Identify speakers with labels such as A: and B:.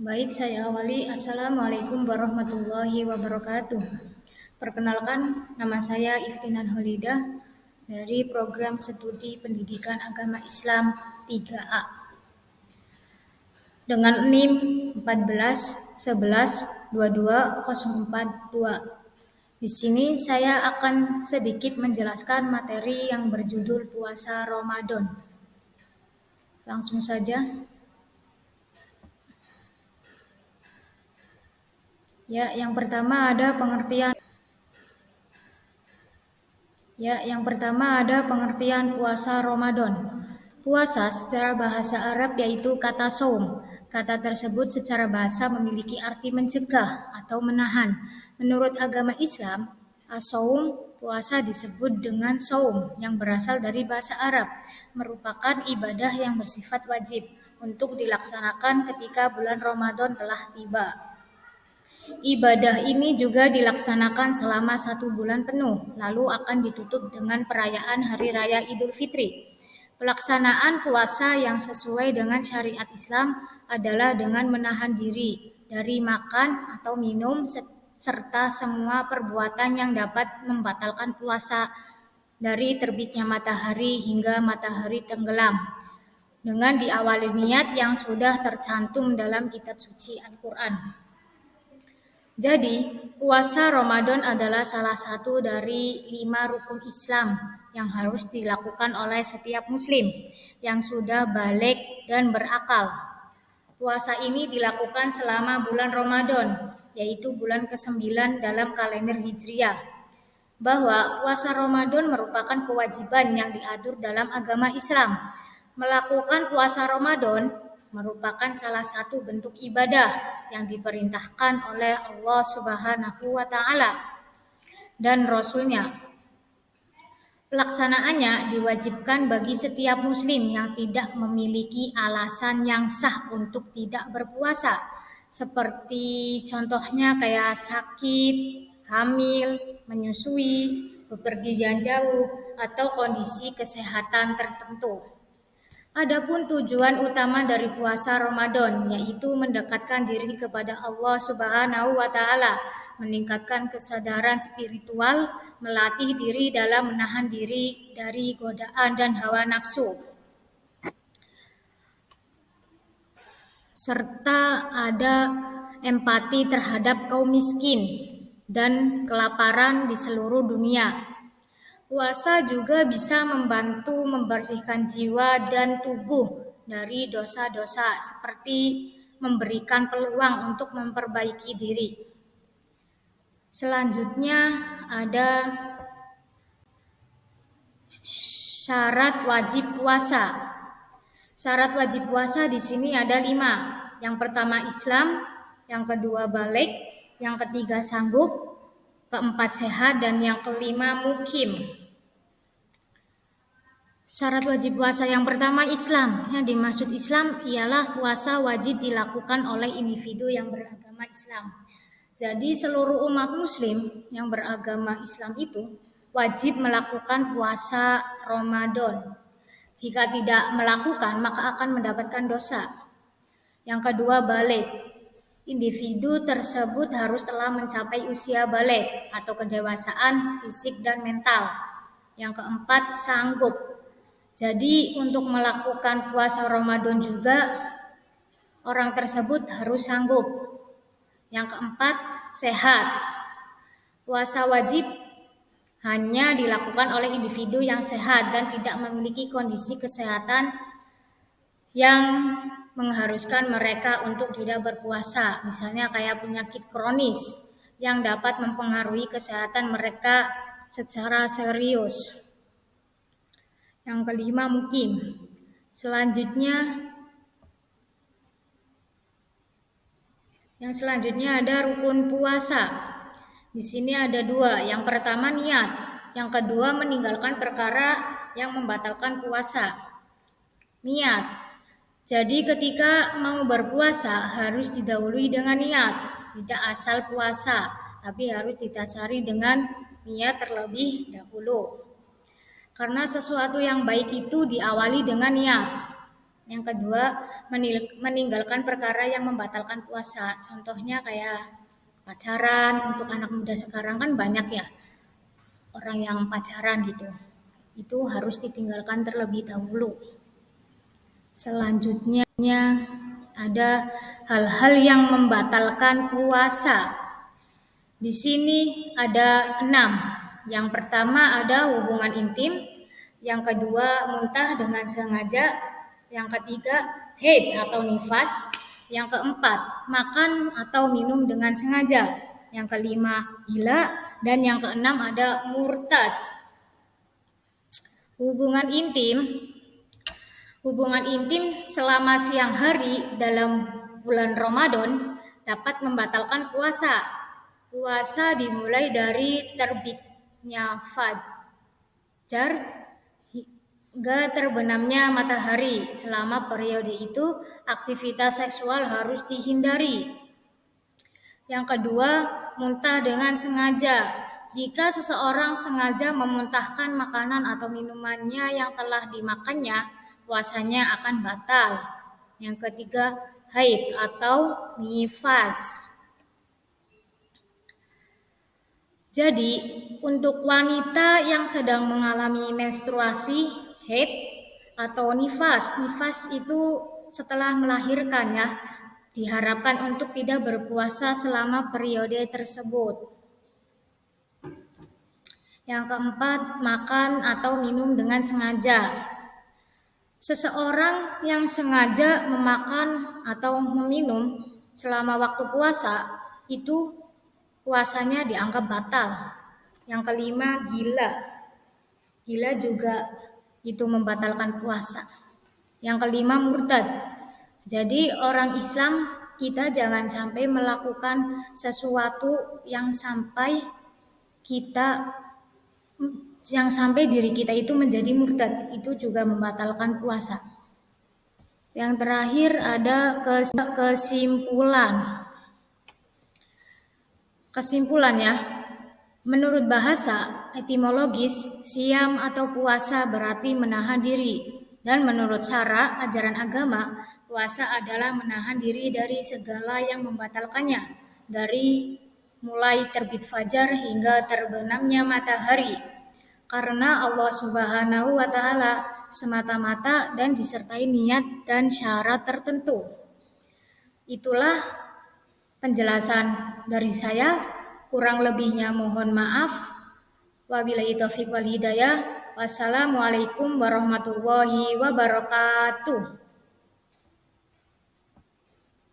A: Baik, saya awali. Assalamualaikum warahmatullahi wabarakatuh. Perkenalkan, nama saya Iftinan Holidah dari Program Studi Pendidikan Agama Islam 3A dengan NIM 14 11 22 042. Di sini saya akan sedikit menjelaskan materi yang berjudul puasa Ramadan. Langsung saja. Yang pertama ada pengertian puasa Ramadan. Puasa secara bahasa Arab yaitu kata saum. Kata tersebut secara bahasa memiliki arti mencegah atau menahan. Menurut agama Islam, as-saum, puasa disebut dengan saum yang berasal dari bahasa Arab, merupakan ibadah yang bersifat wajib untuk dilaksanakan ketika bulan Ramadan telah tiba. Ibadah ini juga dilaksanakan selama 1 bulan penuh, lalu akan ditutup dengan perayaan Hari Raya Idul Fitri. Pelaksanaan puasa yang sesuai dengan syariat Islam adalah dengan menahan diri dari makan atau minum serta semua perbuatan yang dapat membatalkan puasa dari terbitnya matahari hingga matahari tenggelam, dengan diawali niat yang sudah tercantum dalam kitab suci Al-Quran. Jadi, puasa Ramadan adalah salah satu dari 5 rukun Islam yang harus dilakukan oleh setiap muslim yang sudah baligh dan berakal. Puasa ini dilakukan selama bulan Ramadan, yaitu bulan ke-9 dalam kalender Hijriah. Bahwa puasa Ramadan merupakan kewajiban yang diatur dalam agama Islam. Melakukan puasa Ramadan merupakan salah satu bentuk ibadah yang diperintahkan oleh Allah Subhanahu wa Ta'ala dan Rasul-Nya. Pelaksanaannya diwajibkan bagi setiap muslim yang tidak memiliki alasan yang sah untuk tidak berpuasa, seperti contohnya kayak sakit, hamil, menyusui, bepergian jauh, atau kondisi kesehatan tertentu. Adapun tujuan utama dari puasa Ramadan yaitu mendekatkan diri kepada Allah Subhanahu wa Ta'ala, meningkatkan kesadaran spiritual, melatih diri dalam menahan diri dari godaan dan hawa nafsu, serta ada empati terhadap kaum miskin dan kelaparan di seluruh dunia. Puasa juga bisa membantu membersihkan jiwa dan tubuh dari dosa-dosa, seperti memberikan peluang untuk memperbaiki diri. Selanjutnya ada syarat wajib puasa. Syarat wajib puasa di sini ada 5. Yang pertama Islam, yang kedua baligh, yang ketiga sanggup, keempat sehat, dan yang kelima mukim. Syarat wajib puasa yang pertama Islam. Yang dimaksud Islam ialah puasa wajib dilakukan oleh individu yang beragama Islam. Jadi seluruh umat muslim yang beragama Islam itu wajib melakukan puasa Ramadan. Jika tidak melakukan maka akan mendapatkan dosa. Yang kedua baligh. Individu tersebut harus telah mencapai usia baligh atau kedewasaan fisik dan mental. Yang keempat sanggup. Jadi untuk melakukan puasa Ramadan juga orang tersebut harus sanggup. Yang keempat sehat. Puasa wajib hanya dilakukan oleh individu yang sehat dan tidak memiliki kondisi kesehatan yang mengharuskan mereka untuk tidak berpuasa, misalnya kayak penyakit kronis yang dapat mempengaruhi kesehatan mereka secara serius. Yang kelima mukim. Selanjutnya ada rukun puasa. Di sini ada 2. Yang pertama niat, yang kedua meninggalkan perkara yang membatalkan puasa. Niat. Jadi ketika mau berpuasa harus didahului dengan niat, tidak asal puasa, tapi harus didasari dengan niat terlebih dahulu. Karena sesuatu yang baik itu diawali dengan niat. Yang kedua, meninggalkan perkara yang membatalkan puasa. Contohnya kayak pacaran. Untuk anak muda sekarang kan banyak ya orang yang pacaran gitu. Itu harus ditinggalkan terlebih dahulu. Selanjutnya ada hal-hal yang membatalkan puasa. Di sini ada 6. Yang pertama ada hubungan intim, yang kedua muntah dengan sengaja, yang ketiga haid atau nifas, yang keempat makan atau minum dengan sengaja, yang kelima gila, dan yang keenam ada murtad. Hubungan intim selama siang hari dalam bulan Ramadan dapat membatalkan puasa. Puasa dimulai dari terbitnya fajar hingga terbenamnya matahari. Selama periode itu, aktivitas seksual harus dihindari. Yang kedua, muntah dengan sengaja. Jika seseorang sengaja memuntahkan makanan atau minumannya yang telah dimakannya, puasanya akan batal. Yang ketiga, haid atau nifas. Jadi, untuk wanita yang sedang mengalami menstruasi, haid atau nifas itu setelah melahirkan ya, diharapkan untuk tidak berpuasa selama periode tersebut. Yang keempat, makan atau minum dengan sengaja. Seseorang yang sengaja memakan atau meminum selama waktu puasa, itu puasanya dianggap batal. Yang kelima, gila. Gila juga itu membatalkan puasa. Yang kelima, murtad. Jadi orang Islam kita jangan sampai melakukan sesuatu yang sampai diri kita itu menjadi murtad, itu juga membatalkan puasa. Yang terakhir ada kesimpulan ya. Menurut bahasa etimologis, siam atau puasa berarti menahan diri, dan menurut syara ajaran agama, puasa adalah menahan diri dari segala yang membatalkannya, dari mulai terbit fajar hingga terbenamnya matahari. Karena Allah Subhanahu wa Ta'ala semata-mata dan disertai niat dan syarat tertentu. Itulah penjelasan dari saya. Kurang lebihnya mohon maaf. Wabillahi taufiq wal hidayah. Wassalamualaikum warahmatullahi wabarakatuh.